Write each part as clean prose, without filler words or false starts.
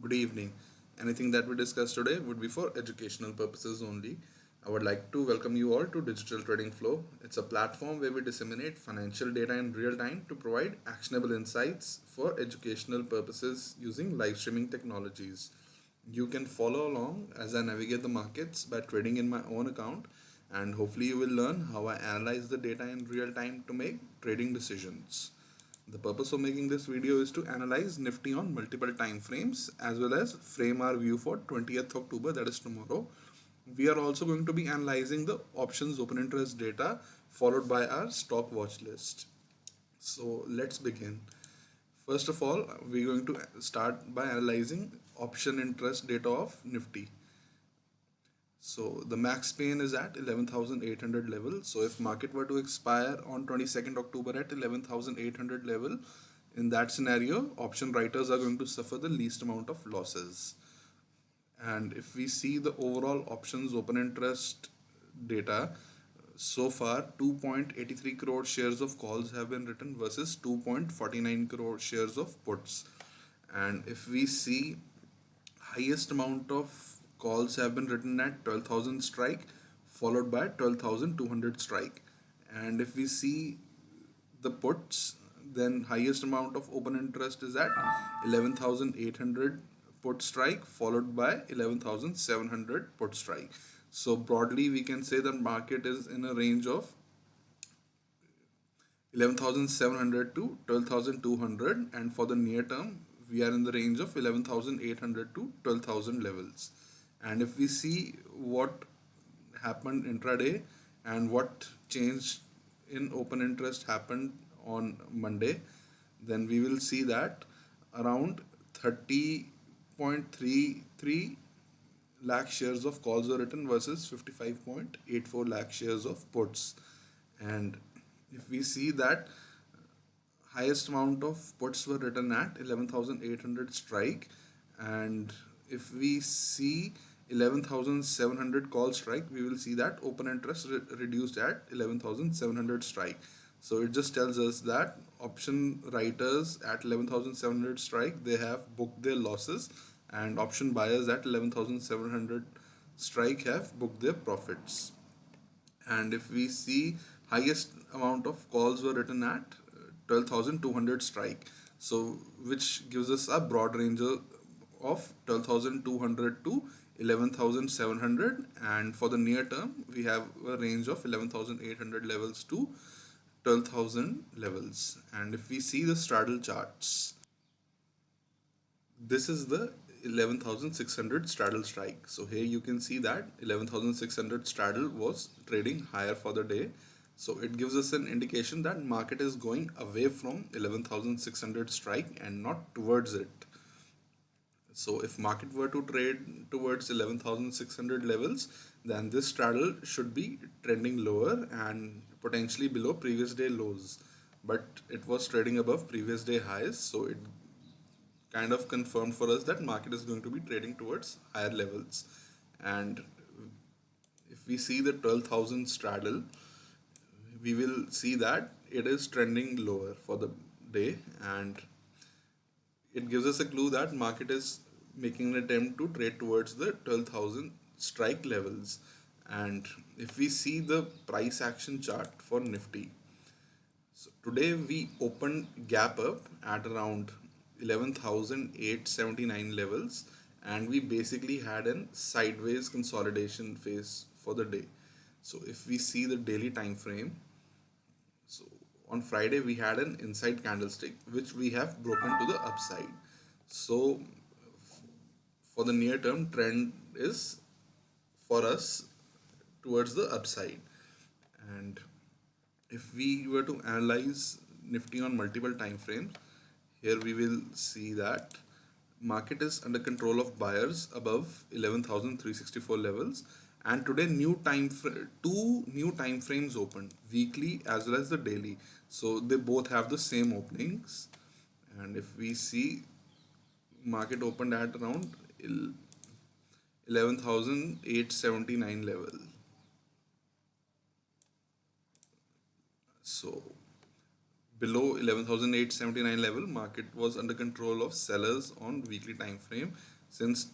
good evening. Anything that we discuss today would be for educational purposes only. I would like to welcome you all to Digital Trading Flow. It's a platform where we disseminate financial data in real time to provide actionable insights for educational purposes using live streaming technologies. You can follow along as I navigate the markets by trading in my own account, and hopefully, you will learn how I analyze the data in real time to make trading decisions. The purpose of making this video is to analyze Nifty on multiple time frames as well as frame our view for 20th October, that is tomorrow. We are also going to be analyzing the options open interest data followed by our stock watch list. So let's begin. First of all, we're going to start by analyzing option interest data of Nifty. So the max pain is at 11,800 level. So if market were to expire on 22nd October at 11,800 level, in that scenario, option writers are going to suffer the least amount of losses. And if we see the overall options open interest data, so far 2.83 crore shares of calls have been written versus 2.49 crore shares of puts. And if we see, highest amount of calls have been written at 12,000 strike followed by 12,200 strike. And if we see the puts, then highest amount of open interest is at 11,800 put strike followed by 11,700 put strike. So broadly we can say that market is in a range of 11,700 to 12,200, and for the near term we are in the range of 11,800 to 12,000 levels. And if we see what happened intraday and what changed in open interest happened on Monday, then we will see that around 30.33 lakh shares of calls were written versus 55.84 lakh shares of puts. And if we see that highest amount of puts were written at 11,800 strike, and if we see 11,700 call strike, we will see that open interest reduced at 11,700 strike. So it just tells us that option writers at 11,700 strike, they have booked their losses, and option buyers at 11,700 strike have booked their profits. And if we see, highest amount of calls were written at 12,200 strike, so which gives us a broad range of 12,200 to 11,700, and for the near term we have a range of 11,800 levels to 12,000 levels. And if we see the straddle charts, this is the 11,600 straddle strike. So here you can see that 11,600 straddle was trading higher for the day. So it gives us an indication that market is going away from 11,600 strike and not towards it. So if market were to trade towards 11,600 levels, then this straddle should be trending lower and potentially below previous day lows. But it was trading above previous day highs, so it kind of confirmed for us that market is going to be trading towards higher levels. And if we see the 12,000 straddle, we will see that it is trending lower for the day, and it gives us a clue that market is making an attempt to trade towards the 12,000 strike levels. And if we see the price action chart for Nifty, so today we opened gap up at around 11,879 levels, and we basically had a sideways consolidation phase for the day. So if we see the daily time frame, so on Friday we had an inside candlestick which we have broken to the upside. So for the near term trend is for us towards the upside. And if we were to analyze Nifty on multiple time frames, here we will see that market is under control of buyers above 11,364 levels. And today two new time frames opened, weekly as well as the daily. So they both have the same openings. And if we see, market opened at around 11,879 level. So below 11,879 level, market was under control of sellers on weekly time frame. Since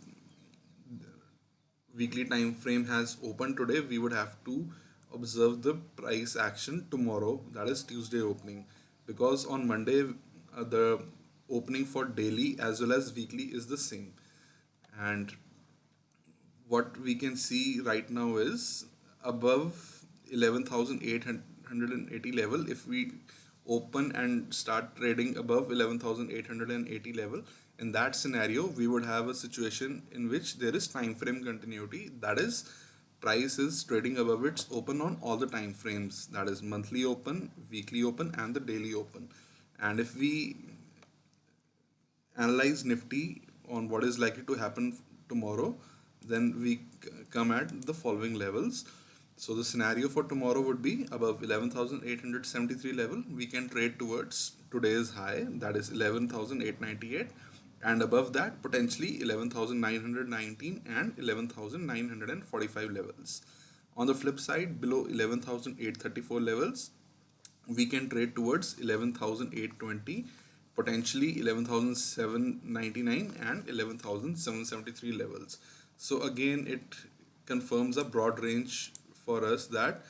weekly time frame has opened today, we would have to observe the price action tomorrow, that is Tuesday opening, because on Monday the opening for daily as well as weekly is the same. And what we can see right now is above 11,880 level. If we open and start trading above 11,880 level, in that scenario we would have a situation in which there is time frame continuity, that is price is trading above its open on all the time frames, that is monthly open, weekly open and the daily open. And if we analyze Nifty on what is likely to happen tomorrow, then we come at the following levels. So the scenario for tomorrow would be above 11,873 level. We can trade towards today's high, that is 11,898, and above that potentially 11,919 and 11,945 levels. On the flip side, below 11,834 levels, we can trade towards 11,820, potentially 11,799 and 11,773 levels. So again, it confirms a broad range for us that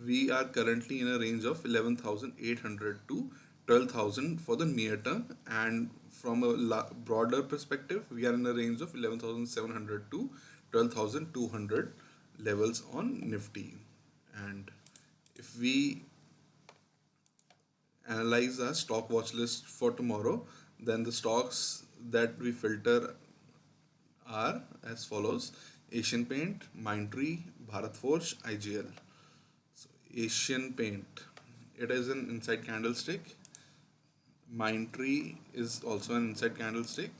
we are currently in a range of 11,800 to 12,000 for the near term, and from a broader perspective we are in a range of 11,700 to 12,200 levels on Nifty. And if we analyze our stock watch list for tomorrow, then the stocks that we filter are as follows: Asian Paint, Mindtree, Bharat Forge, IGL. So Asian Paint, it is an inside candlestick. Mindtree is also an inside candlestick.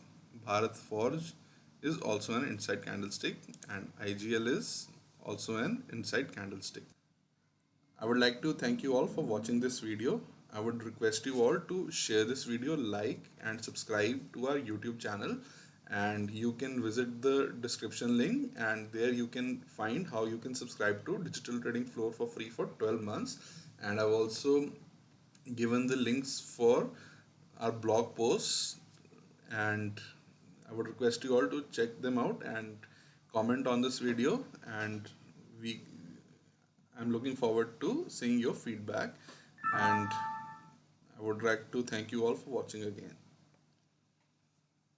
Bharat Forge is also an inside candlestick, and IGL is also an inside candlestick. I would like to thank you all for watching this video. I would request you all to share this video, like and subscribe to our YouTube channel, and you can visit the description link, and there you can find how you can subscribe to Digital Trading Floor for free for 12 months. And I've also given the links for our blog posts, and I would request you all to check them out and comment on this video, and we I'm looking forward to seeing your feedback, and I would like to thank you all for watching again.